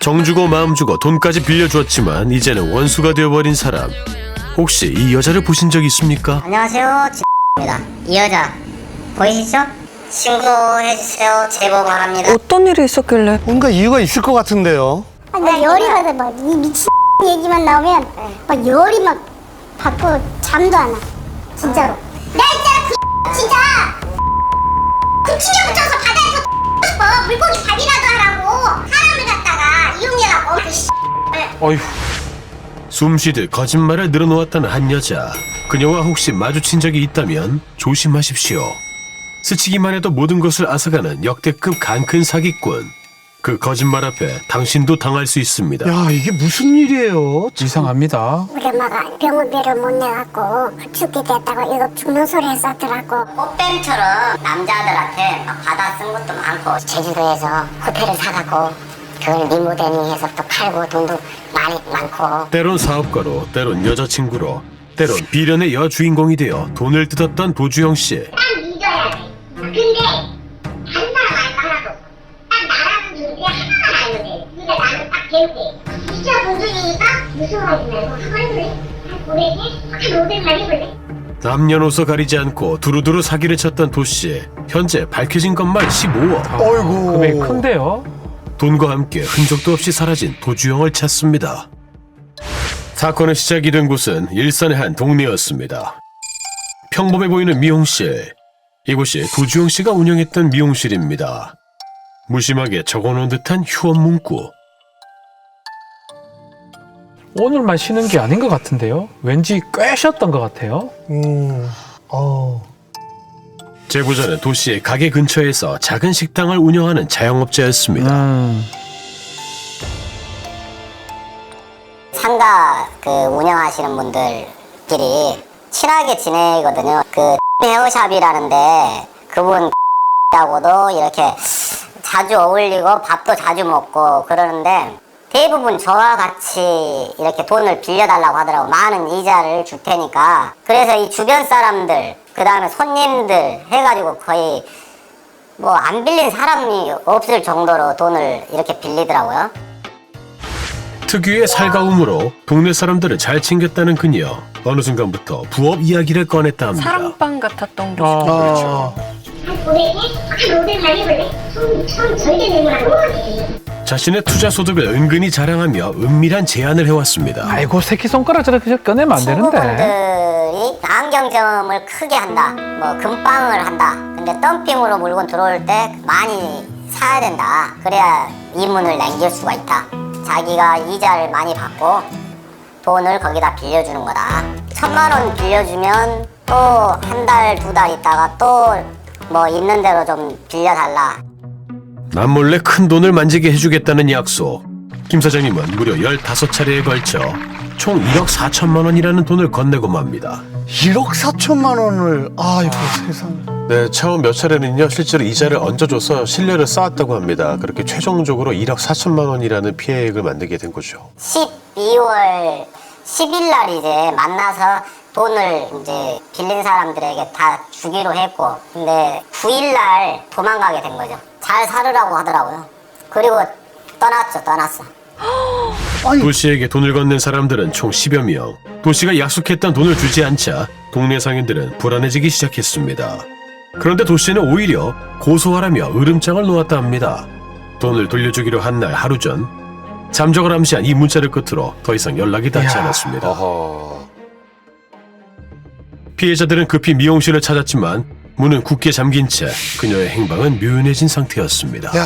정 주고 마음 주고 돈까지 빌려주었지만 이제는 원수가 되어버린 사람. 혹시 이 여자를 보신 적 있습니까? 안녕하세요, 입니다. 이 여자 보이시죠? 신고해주세요. 제보 바랍니다. 어떤 일이 있었길래? 뭔가 이유가 있을 것 같은데요. 나 열이 받아 막이 미친 얘기만 나오면 막 열이 막 받고 잠도 안 와. 진짜로. 나 있잖아 그 진짜 그 튕겨 붙여서 바다에서 싶어. 물고기 밥이라도 하라고 사람을 갖다가 이용해라고 그 어휴. 숨쉬듯 거짓말을 늘어놓았다는 한 여자. 그녀와 혹시 마주친 적이 있다면 조심하십시오. 스치기만 해도 모든 것을 앗아가는 역대급 간큰 사기꾼. 그 거짓말 앞에 당신도 당할 수 있습니다. 야, 이게 무슨 일이에요? 이상합니다. 우리 엄마가 병원비를 못 내갖고 죽게 됐다고 이거 죽는 소리 했었더라고. 꽃뱀처럼 남자들한테 막 받아 쓴 것도 많고 제주도에서 호텔을 사갖고 그걸 리모델링해서 또 팔고 돈도 많이 많고. 때론 사업가로, 때론 여자친구로, 때론 비련의 여주인공이 되어 돈을 뜯었던 도주영 씨. 딱 믿어야 돼. 근데 다른 사람 알고 하나도 없어. 딱 나라는 존재 하나만 알면 돼. 그러니까 나는 딱 배우게. 진짜 본전이니까 무서워하지 말고 한번 해볼래? 한 500개? 한 500만 해볼래? 남녀노소 가리지 않고 두루두루 사기를 쳤던 도씨. 현재 밝혀진 것만 15억. 어이구. 금액이 큰데요? 돈과 함께 흔적도 없이 사라진 도주영을 찾습니다. 사건의 시작이 된 곳은 일산의 한 동네였습니다. 평범해 보이는 미용실. 이곳이 도주영 씨가 운영했던 미용실입니다. 무심하게 적어놓은 듯한 휴업 문구. 오늘만 쉬는 게 아닌 것 같은데요? 왠지 꽤 쉬었던 것 같아요. 제보자는 도씨의 가게 근처에서 작은 식당을 운영하는 자영업자였습니다. 상가 그 운영하시는 분들끼리 친하게 지내거든요. 그 헤어샵이라는데 그분 하고도 이렇게 자주 어울리고 밥도 자주 먹고 그러는데 대부분 저와 같이 이렇게 돈을 빌려달라고 하더라고. 많은 이자를 줄 테니까. 그래서 이 주변 사람들, 그 다음에 손님들 해가지고 거의 뭐 안 빌린 사람이 없을 정도로 돈을 이렇게 빌리더라고요. 특유의 살가움으로 동네 사람들을 잘 챙겼다는 그녀. 어느 순간부터 부업 이야기를 꺼냈다 합니다. 사랑방 같았던 곳이. 그렇죠. 한 500개? 한 500만 해볼래? 처음 절대 내고라고. 자신의 투자 소득을 은근히 자랑하며 은밀한 제안을 해왔습니다. 아이고, 새끼손가락 저렇게 꺼내면 안 되는데. 친구분들이 안경점을 크게 한다, 뭐 금빵을 한다. 근데 덤핑으로 물건 들어올 때 많이 사야 된다. 그래야 이문을 남길 수가 있다. 자기가 이자를 많이 받고 돈을 거기다 빌려주는 거다. 1,000만 원 빌려주면 또 한 달, 2달 있다가 또 뭐 있는 대로 좀 빌려달라. 남몰래 큰 돈을 만지게 해주겠다는 약속. 김 사장님은 무려 15차례에 걸쳐 총 1억 4천만 원이라는 돈을 건네고 맙니다. 1억 4천만 원을. 아이고, 세상에. 네, 처음 몇 차례는요, 실제로 이자를 얹어줘서 신뢰를 쌓았다고 합니다. 그렇게 최종적으로 1억 4천만 원이라는 피해액을 만들게 된 거죠. 12월 10일 날 이제 만나서 돈을 이제 빌린 사람들에게 다 주기로 했고, 근데 9일 날 도망가게 된 거죠. 잘 살으라고 하더라고요. 그리고 떠났어. 도씨에게 돈을 건넨 사람들은 총 10여 명. 도씨가 약속했던 돈을 주지 않자 동네 상인들은 불안해지기 시작했습니다. 그런데 도씨는 오히려 고소하라며 으름장을 놓았다 합니다. 돈을 돌려주기로 한 날 하루 전 잠적을 암시한 이 문자를 끝으로 더 이상 연락이 닿지 않았습니다. 어허. 피해자들은 급히 미용실을 찾았지만 문은 굳게 잠긴 채 그녀의 행방은 묘연해진 상태였습니다. 야,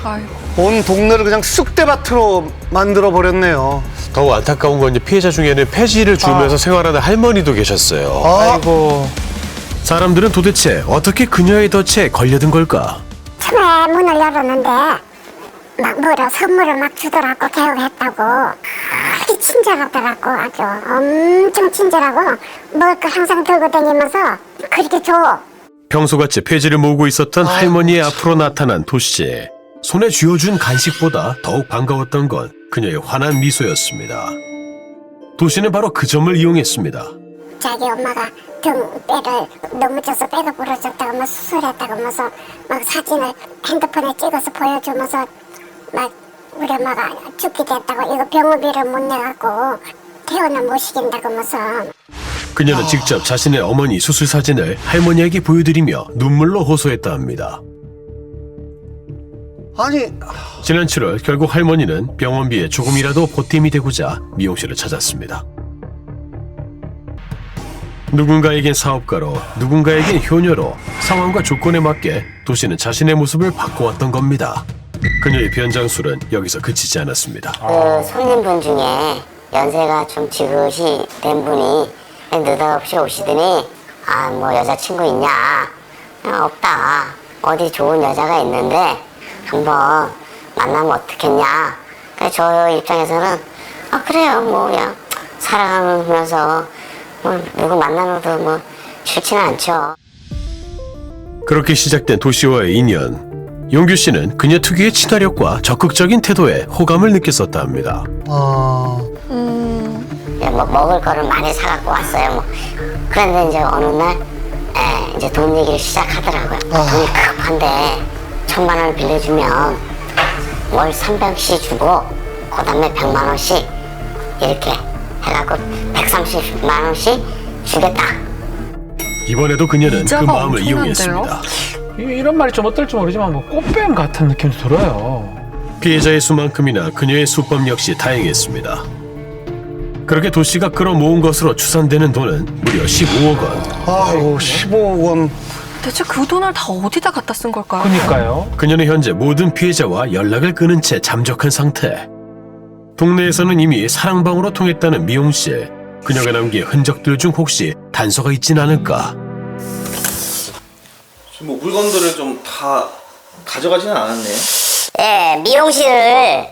아이고. 온 동네를 그냥 쑥대밭으로 만들어 버렸네요. 더욱 안타까운 건 이제 피해자 중에는 폐지를 주면서 생활하는 할머니도 계셨어요. 아이고. 사람들은 도대체 어떻게 그녀의 덫에 걸려든 걸까? 처음에 문을 열었는데 막 뭐라 선물을 막 주더라고. 개업했다고. 그렇게 친절하더라고. 아주 엄청 친절하고 먹을 거 항상 들고 다니면서 그렇게 줘. 평소같이 폐지를 모으고 있었던 할머니의 앞으로 나타난 도씨. 손에 쥐어준 간식보다 더욱 반가웠던 건 그녀의 환한 미소였습니다. 도씨는 바로 그 점을 이용했습니다. 자기 엄마가 등뼈를 넘어져서 뼈가 부러졌다고 막 수술했다고 하면서 막 사진을 핸드폰에 찍어서 보여주면서 막 우리 엄마가 죽게 됐다고 이거 병원비를 못 내갖고 퇴원을 못 시킨다고 무슨. 그녀는 직접 자신의 어머니 수술 사진을 할머니에게 보여드리며 눈물로 호소했다 합니다. 아니, 지난 7월 결국 할머니는 병원비에 조금이라도 보탬이 되고자 미용실을 찾았습니다. 누군가에겐 사업가로, 누군가에겐 효녀로 상황과 조건에 맞게 도시는 자신의 모습을 바꿔왔던 겁니다. 그녀의 변장술은 여기서 그치지 않았습니다. 그 손님분 중에 연세가 좀 지긋이 된 분이 느닷없이 오시더니 아 뭐 여자친구 있냐? 없다. 어디 좋은 여자가 있는데 한번 만나면 어떻겠냐? 그래서 저 입장에서는 아 그래요 뭐 그냥 살아가면서 뭐 누구 만나도 뭐 싫지는 않죠. 그렇게 시작된 도시와의 인연. 용규 씨는 그녀 특유의 친화력과 적극적인 태도에 호감을 느꼈었다 합니다. 뭐 먹을 거를 많이 사갖고 왔어요. 뭐 그런데 이제 어느 날 이제 돈 얘기를 시작하더라고요. 돈이 급한데 1,000만 원을 빌려주면 월 300씩 주고 그다음에 100만 원씩 이렇게 해갖고 130만 원씩 주겠다. 이번에도 그녀는 그 이자가 마음을 엄청난데요? 이용했습니다. 이런 말이 좀 어떨지 모르지만 뭐 꽃뱀 같은 느낌도 들어요. 피해자의 수만큼이나 그녀의 수법 역시 다양했습니다. 그렇게 도시가 끌어모은 것으로 추산되는 돈은 무려 15억 원. 아이고 15억 원. 대체 그 돈을 다 어디다 갖다 쓴 걸까요? 그니까요. 그녀는 현재 모든 피해자와 연락을 끊은 채 잠적한 상태. 동네에서는 이미 사랑방으로 통했다는 미용실. 그녀가 남긴 흔적들 중 혹시 단서가 있진 않을까? 뭐 물건들을 좀 다 가져가지는 않았네요. 예, 미용실을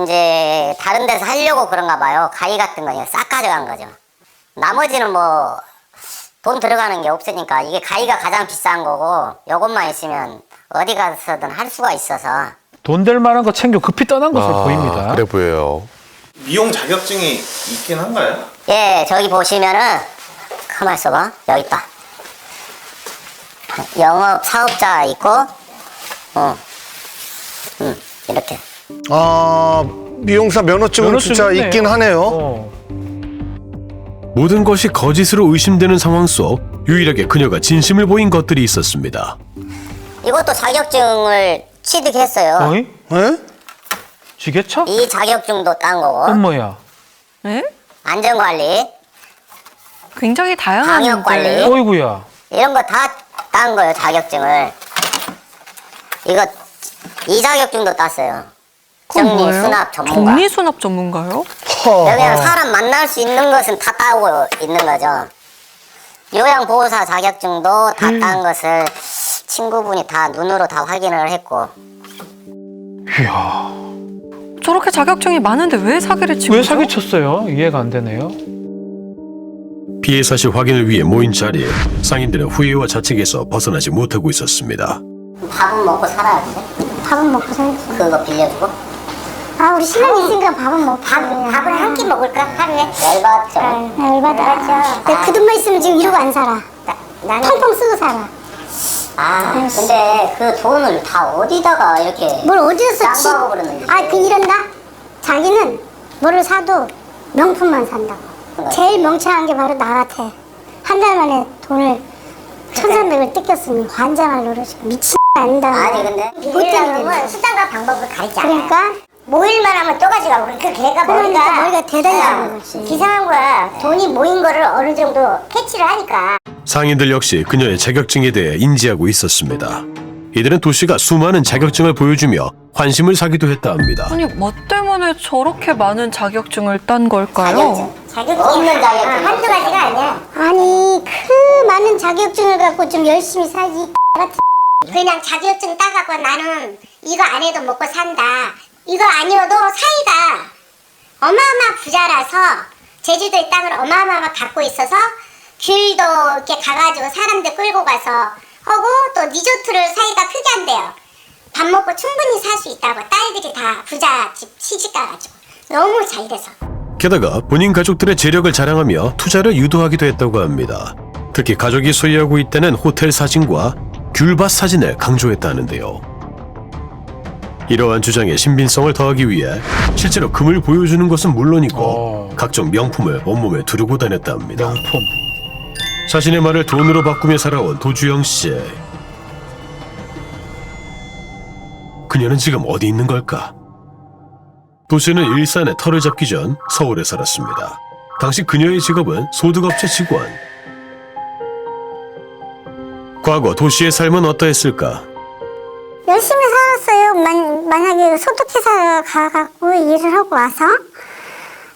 이제 다른 데서 하려고 그런가 봐요. 가위 같은 거 그냥 싹 가져간 거죠. 나머지는 뭐 돈 들어가는 게 없으니까 이게 가위가 가장 비싼 거고 요것만 있으면 어디 가서든 할 수가 있어서. 돈 될 만한 거 챙겨 급히 떠난 것으로 보입니다. 그래 보여요. 미용 자격증이 있긴 한가요? 예, 저기 보시면은 가만 있어봐. 여기 있다. 영업 사업자 있고, 이렇게. 아, 미용사 면허증은 면허증 진짜 있네요. 있긴 하네요. 모든 것이 거짓으로 의심되는 상황 속 유일하게 그녀가 진심을 보인 것들이 있었습니다. 이것도 자격증을 취득했어요. 어이? 에? 지게차? 이 자격증도 딴 거고, 엄마야. 네? 안전관리, 굉장히 다양한 방역관리. 어이구야. 이런 거 다 딴 거예요, 자격증을. 이 자격증도 땄어요. 정리수납 전문가. 정리수납 전문가요? 여기는 사람 만날 수 있는 것은 다 따고 있는 거죠. 요양보호사 자격증도 다 딴 것을 친구분이 다 눈으로 다 확인을 했고. 이야. 저렇게 자격증이 많은데 왜 사기를 치고 왜 사기쳤어요? 이해가 안 되네요. 피해 사실 확인을 위해 모인 자리에 상인들은 후회와 자책에서 벗어나지 못하고 있었습니다. 밥은 먹고 살아야 돼. 밥은 먹고 살지. 그거 빌려주고. 아 우리 신랑 있으니까 밥은 먹고. 밥을 한 끼 먹을까? 하루에? 열받죠. 열받아. 근데 그 돈만 있으면 지금 이러고 안 살아. 나는 펑펑 쓰고 살아. 근데 그 돈을 다 어디다가 이렇게 뭘 어디서 짱구하고 그러는지. 이런다? 자기는 뭐를 사도 명품만 산다고. 제일 멍청한 게 바로 나 같아. 한 달 만에 돈을 1,300을 뜯겼으면 환장할 노릇이 미친 아니다. 아니 근데 빌리려면 수단과 방법을 가리지 않아. 그러니까 모일만 하면 또 가져가고 그 걔가 머리가 대단히 좋은 거지. 기상한 거야. 돈이 모인 거를 어느 정도 캐치를 하니까. 상인들 역시 그녀의 자격증에 대해 인지하고 있었습니다. 이들은 도시가 수많은 자격증을 보여주며 환심을 사기도 했다 합니다. 아니 뭐 때문에 저렇게 많은 자격증을 딴 걸까요? 자격증 없는 자격증 한두 가지가 아니야. 아니 그 많은 자격증을 갖고 좀 열심히 살지. 그냥 자격증 따갖고 나는 이거 안 해도 먹고 산다. 이거 아니어도 사이가 어마어마 부자라서 제주도의 땅을 어마어마 갖고 있어서 귤도 이렇게 가가지고 사람들 끌고 가서 하고 또 리조트를 사이가 크게 한대요. 밥 먹고 충분히 살 수 있다고 딸들이 다 부잣집 시집 가가지고 너무 잘 돼서. 게다가 본인 가족들의 재력을 자랑하며 투자를 유도하기도 했다고 합니다. 특히 가족이 소유하고 있다는 호텔 사진과 귤밭 사진을 강조했다는데요. 이러한 주장에 신빙성을 더하기 위해 실제로 금을 보여주는 것은 물론이고 각종 명품을 온몸에 두르고 다녔다 합니다. 명품. 자신의 말을 돈으로 바꾸며 살아온 도주영 씨. 그녀는 지금 어디 있는 걸까? 도 씨는 일산에 터를 잡기 전 서울에 살았습니다. 당시 그녀의 직업은 소득업체 직원. 과거 도 씨의 삶은 어떠했을까? 열심히 살았어요. 만약에 소득회사 가갖고 일을 하고 와서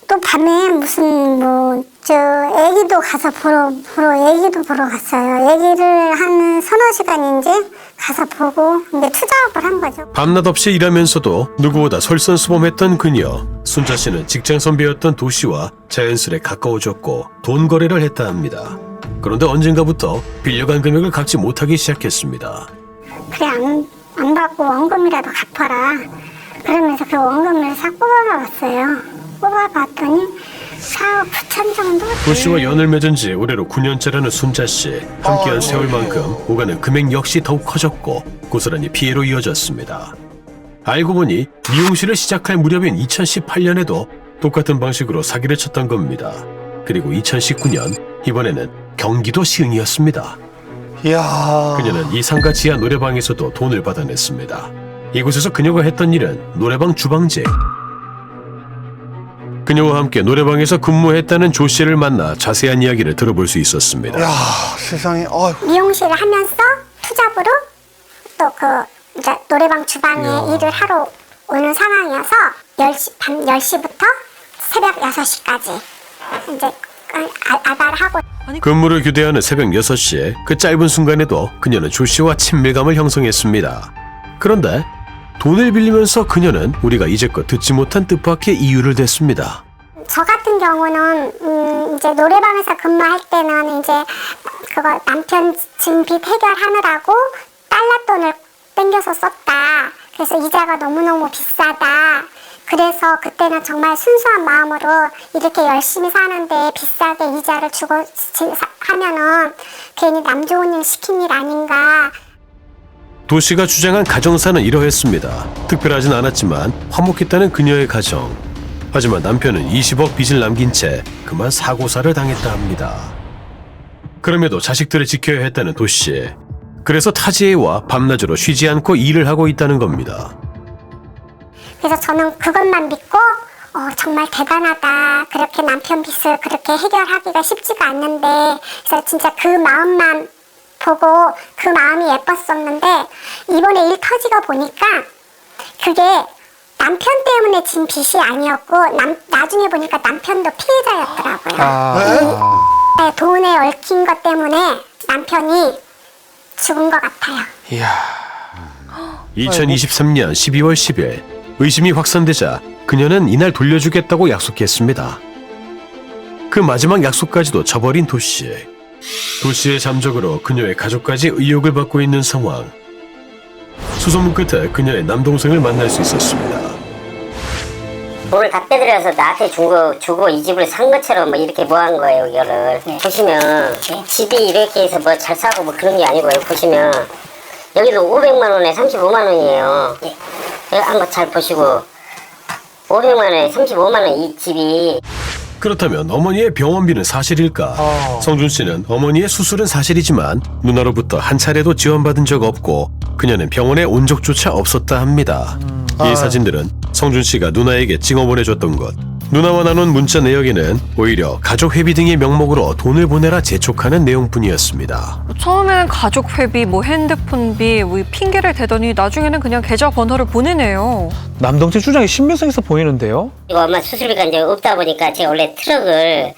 또 밤에 무슨 애기도 가서 애기도 보러 갔어요. 애기를 한 서너 시간 이제 가서 보고 이제 투잡을 한 거죠. 밤낮 없이 일하면서도 누구보다 솔선수범했던 그녀. 순자 씨는 직장 선배였던 도 씨와 자연스레 가까워졌고 돈 거래를 했다 합니다. 그런데 언젠가부터 빌려간 금액을 갚지 못하기 시작했습니다. 그래 안 받고 원금이라도 갚아라. 그러면서 그 원금을 싹 뽑아봤어요. 뽑아봤더니 4억 9천 정도? 도 씨와 연을 맺은 지 올해로 9년째라는 순자 씨. 함께한 세월만큼 오가는 금액 역시 더욱 커졌고 고스란히 피해로 이어졌습니다. 알고 보니 미용실을 시작할 무렵인 2018년에도 똑같은 방식으로 사기를 쳤던 겁니다. 그리고 2019년 이번에는 경기도 시흥이었습니다. 이야. 그녀는 이 상가 지하 노래방에서도 돈을 받아냈습니다. 이곳에서 그녀가 했던 일은 노래방 주방직. 그녀와 함께 노래방에서 근무했다는 조 씨를 만나 자세한 이야기를 들어볼 수 있었습니다. 야, 세상에. 미용실을 하면서 투잡으로 또 이제 노래방 주방에 일을 하러 오는 상황이어서 밤 10시부터 새벽 6시까지 이제 알바를 하고. 근무를 교대하는 새벽 6시에 그 짧은 순간에도 그녀는 조 씨와 친밀감을 형성했습니다. 그런데 돈을 빌리면서 그녀는 우리가 이제껏 듣지 못한 뜻밖의 이유를 댔습니다. 저 같은 경우는 이제 노래방에서 근무할 때는 이제 그거 남편 증빚 해결하느라고 달러 돈을 땡겨서 썼다. 그래서 이자가 너무너무 비싸다. 그래서 그때는 정말 순수한 마음으로 이렇게 열심히 사는데 비싸게 이자를 주고 하면은 괜히 남 좋은 일 시킨 일 아닌가. 도 씨가 주장한 가정사는 이러했습니다. 특별하진 않았지만 화목했다는 그녀의 가정. 하지만 남편은 20억 빚을 남긴 채 그만 사고사를 당했다 합니다. 그럼에도 자식들을 지켜야 했다는 도 씨. 그래서 타지에와 밤낮으로 쉬지 않고 일을 하고 있다는 겁니다. 그래서 저는 그것만 믿고 정말 대단하다. 그렇게 남편 빚을 그렇게 해결하기가 쉽지가 않는데 그래서 진짜 그 마음만 보고 그 마음이 예뻤었는데 이번에 일 터지고 보니까 그게 남편 때문에 진 빚이 아니었고 나중에 보니까 남편도 피해자였더라고요. 이 돈에 얽힌 것 때문에 남편이 죽은 것 같아요. 이야. 2023년 12월 10일 의심이 확산되자 그녀는 이날 돌려주겠다고 약속했습니다. 그 마지막 약속까지도 저버린 도 씨. 도 씨의 잠적으로 그녀의 가족까지 의혹을 받고 있는 상황. 수소문 끝에 그녀의 남동생을 만날 수 있었습니다. 돈을 다 빼들여서 나한테 주고 이 집을 산 것처럼 이렇게 한 거예요, 이거를. 보시면 집이 이렇게 해서 잘 사고 그런 게 아니고요. 보시면 여기도 500만 원에 35만 원이에요. 한번 잘 보시고 500만 원에 35만 원 이 집이. 그렇다면 어머니의 병원비는 사실일까? 성준 씨는 어머니의 수술은 사실이지만 누나로부터 한 차례도 지원받은 적 없고 그녀는 병원에 온 적조차 없었다 합니다. 이 사진들은 성준 씨가 누나에게 찍어 보내줬던 것. 누나와 나눈 문자 내역에는 오히려 가족 회비 등의 명목으로 돈을 보내라 재촉하는 내용뿐이었습니다. 처음에는 가족 회비, 핸드폰비, 핑계를 대더니 나중에는 그냥 계좌 번호를 보내네요. 남동생 주장이 신빙성 있어 보이는데요? 이거 엄마 수술비가 이제 없다 보니까 제가 원래 트럭을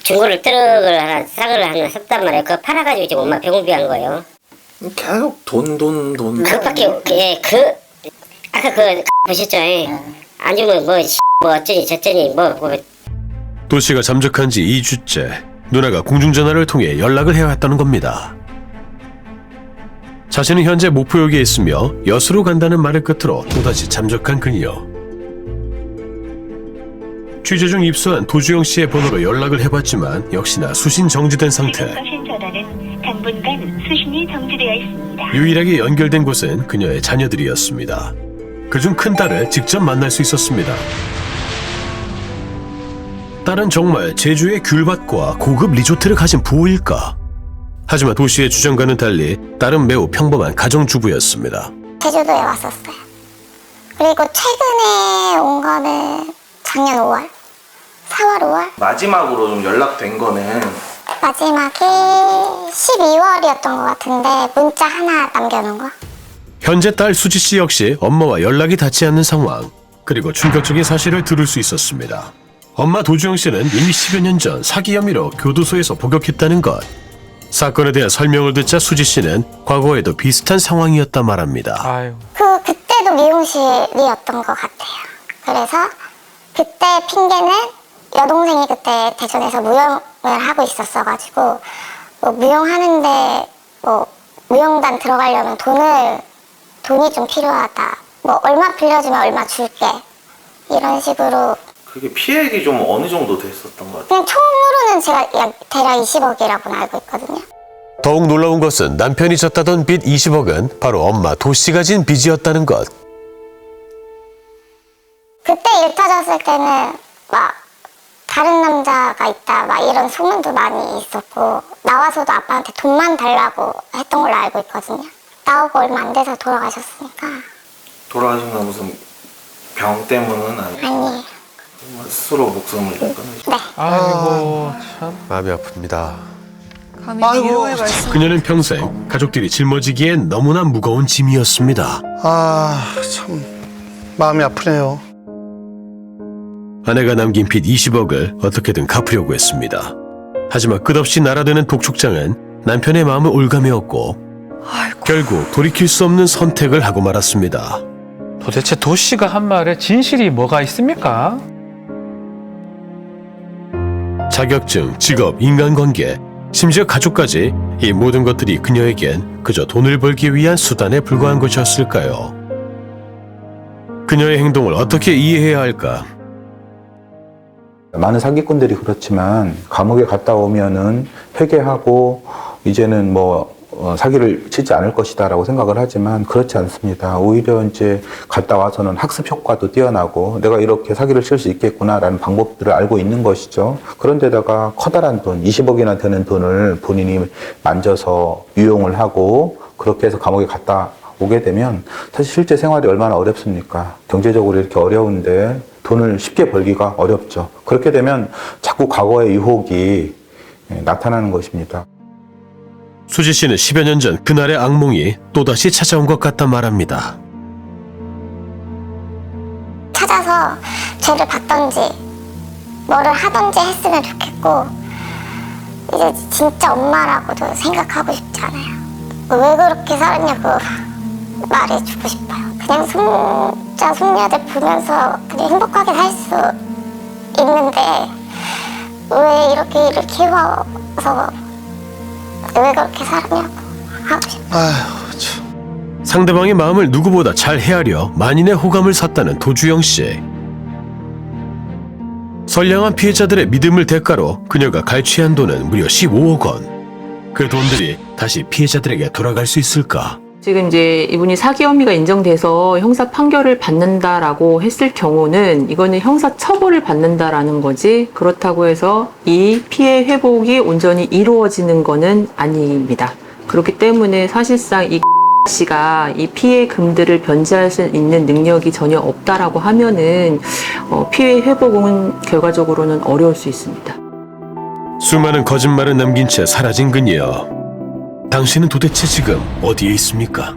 중고를 트럭을 하나 싸그를 하나 샀단 말이에요. 그거 팔아가지고 지금 엄마 병원비 한 거예요. 계속 돈. 그것밖에 아까 보셨죠? 안 주면 어쩌니 저쩌니 도 씨가 잠적한 지 2주째 누나가 공중전화를 통해 연락을 해왔다는 겁니다. 자신은 현재 목포역에 있으며 여수로 간다는 말을 끝으로 또다시 잠적한 그녀. 취재 중 입수한 도주영 씨의 번호로 연락을 해봤지만 역시나 수신 정지된 상태. 하신 전화는 당분간 수신이 정지되어 있습니다. 유일하게 연결된 곳은 그녀의 자녀들이었습니다. 그중 큰 딸을 직접 만날 수 있었습니다. 딸은 정말 제주의 귤밭과 고급 리조트를 가진 부호일까? 하지만 도시의 주장과는 달리 딸은 매우 평범한 가정주부였습니다. 제주도에 왔었어요. 그리고 최근에 온 거는 작년 5월, 4월, 5월. 마지막으로 좀 연락된 거는 마지막에 12월이었던 것 같은데 문자 하나 남겨놓은 거. 현재 딸 수지 씨 역시 엄마와 연락이 닿지 않는 상황. 그리고 충격적인 사실을 들을 수 있었습니다. 엄마 도주영 씨는 이미 10여 년 전 사기 혐의로 교도소에서 복역했다는 것. 사건에 대한 설명을 듣자 수지 씨는 과거에도 비슷한 상황이었다 말합니다. 아유. 그때도 미용실이었던 것 같아요. 그래서 그때 핑계는 여동생이 그때 대전에서 무용을 하고 있었어가지고 뭐 무용하는데 뭐 무용단 들어가려면 돈이 좀 필요하다. 뭐 얼마 빌려주면 얼마 줄게. 이런 식으로. 그게 피해액이 좀 어느 정도 됐었던 것 같아요. 그냥 총으로는 제가 대략 20억이라고 알고 있거든요. 더욱 놀라운 것은 남편이 졌다던 빚 20억은 바로 엄마 도 씨가 진 빚이었다는 것. 그때 일 터졌을 때는 막 다른 남자가 있다 막 이런 소문도 많이 있었고 나와서도 아빠한테 돈만 달라고 했던 걸로 알고 있거든요. 나오고 얼마 안 돼서 돌아가셨으니까. 돌아가신 건 무슨 병 때문은 아니에요. 스스로 목숨을 끊으신. 네. 아이고 참. 마음이 아픕니다. 감히 아이고, 위로의 말씀. 그녀는 평생 가족들이 짊어지기엔 너무나 무거운 짐이었습니다. 참 마음이 아프네요. 아내가 남긴 빚 20억을 어떻게든 갚으려고 했습니다. 하지만 끝없이 날아드는 독촉장은 남편의 마음을 올가매었고 결국 돌이킬 수 없는 선택을 하고 말았습니다. 도대체 도 씨가 한 말에 진실이 뭐가 있습니까? 자격증, 직업, 인간관계, 심지어 가족까지 이 모든 것들이 그녀에겐 그저 돈을 벌기 위한 수단에 불과한 것이었을까요? 그녀의 행동을 어떻게 이해해야 할까? 많은 사기꾼들이 그렇지만 감옥에 갔다 오면은 회개하고 이제는 뭐 사기를 치지 않을 것이다라고 생각을 하지만 그렇지 않습니다. 오히려 이제 갔다 와서는 학습 효과도 뛰어나고 내가 이렇게 사기를 칠 수 있겠구나라는 방법들을 알고 있는 것이죠. 그런데다가 커다란 돈, 20억이나 되는 돈을 본인이 만져서 유용을 하고 그렇게 해서 감옥에 갔다 오게 되면 사실 실제 생활이 얼마나 어렵습니까? 경제적으로 이렇게 어려운데 돈을 쉽게 벌기가 어렵죠. 그렇게 되면 자꾸 과거의 유혹이 나타나는 것입니다. 수지 씨는 10여 년 전 그날의 악몽이 또다시 찾아온 것 같다 말합니다. 찾아서 죄를 받던지 뭐를 하던지 했으면 좋겠고 이제 진짜 엄마라고도 생각하고 싶지 않아요. 왜 그렇게 살았냐고 말해주고 싶어요. 그냥 손자 손녀들 보면서 그냥 행복하게 살 수 있는데 왜 이렇게 일을 키워서 왜 그렇게 살았냐고 하고 싶어요. 아휴 참. 상대방의 마음을 누구보다 잘 헤아려 만인의 호감을 샀다는 도주영 씨. 선량한 피해자들의 믿음을 대가로 그녀가 갈취한 돈은 무려 15억 원. 그 돈들이 다시 피해자들에게 돌아갈 수 있을까? 지금 이제 이분이 사기 혐의가 인정돼서 형사 판결을 받는다라고 했을 경우는 이거는 형사 처벌을 받는다라는 거지 그렇다고 해서 이 피해 회복이 온전히 이루어지는 거는 아닙니다. 그렇기 때문에 사실상 이 씨가 이 피해 금들을 변제할 수 있는 능력이 전혀 없다라고 하면은 피해 회복은 결과적으로는 어려울 수 있습니다. 수많은 거짓말을 남긴 채 사라진 그녀. 당신은 도대체 지금 어디에 있습니까?